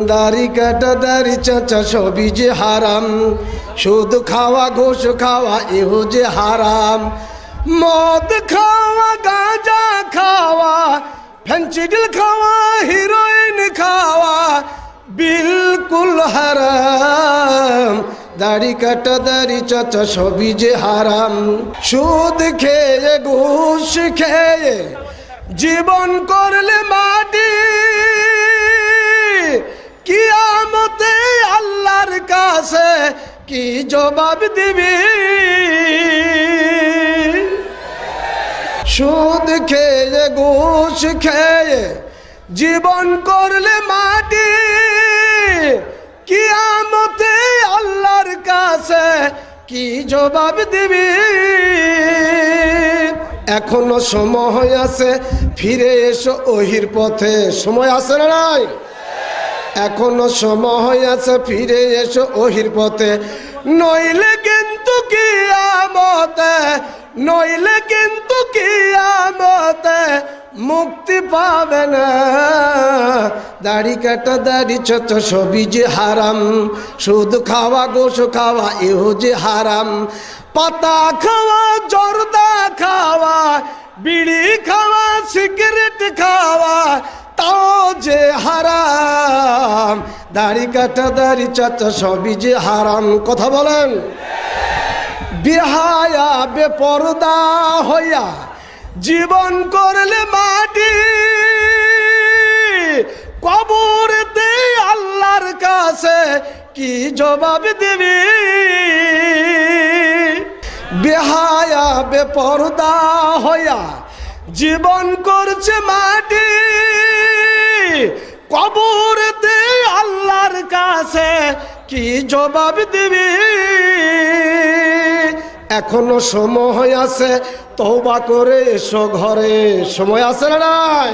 দাড়ি কাটা দাড়ি চাচা সবই যে হারাম, সুদ খাওয়া ঘুষ খাওয়া এও যে হারাম, মদ খাওয়া গাঁজা খাওয়া ফেন্সিডিল খাওয়া হিরোইন খাওয়া বিলকুল হারাম। দাড়ি কাটা দাড়ি চাচা সবই যে হারাম, সুদ খেয়ে ঘুষ খেয়ে জীবন করলে মাটি, কিয়ামতে আল্লাহর কাছে কি জবাব দিবি? সুদ খেয়ে ঘুষ খেয়ে জীবন করলে মাটি, কিয়ামতে আল্লাহর কাছে কি জবাব দিবি? এখনো সময় আছে, ফিরে এসো ওহির পথে। সময় আছে না নাই? এখনো সময় আছে, ফিরে এসো ওহির পথে, নইলে কিন্তু কিয়ামতে, নইলে কিন্তু কিয়ামতে মুক্তি পাবে না। দাড়ি কাটা দাড়ি চাচা সবই যে হারাম, সুদ খাওয়া ঘুষ খাওয়া এও যে হারাম, পাতা খাওয়া জর্দা খাওয়া বিড়ি খাওয়া সিগারেট খাওয়া তাও যে হারাম। দাড়ি কাটা দাড়ি চাচা সবই যে হারাম। কথা বলেন। বেহায়া বেপরদা হইয়া জীবন করলে মাটি, কবরেতে আল্লাহর কাছে কি জবাব দিবি? বেহায়া বেপরদা হইয়া জীবন করছে মাটি, কবরেতে আল্লাহর কাছে কি জবাব দিবি? এখনো সময় আছে, তওবা করে এসো ঘরে। সময় আছে না নাই?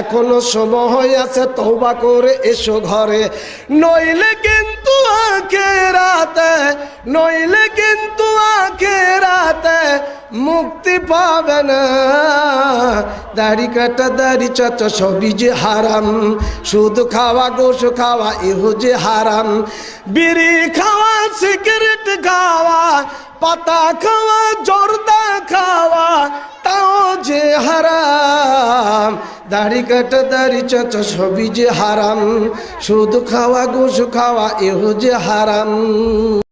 এখনো সময় আছে, তওবা করে এসো ঘরে, নইলে কিন্তু আখিরাতে, নইলে কিন্তু আখিরাতে মুক্তি পাবে না। দাড়ি কাটা দাড়ি চাচা সবই যে হারাম, সুদ খাওয়া ঘুষ খাওয়া এও যে হারাম, বিড়ি খাওয়া সিগারেট খাওয়া পাতা খাওয়া জর্দা খাওয়া তাও যে হারাম। দাড়ি কাটা দাড়ি চাচা সবই যে হারাম, সুদ খাওয়া ঘুষ খাওয়া এও যে হারাম।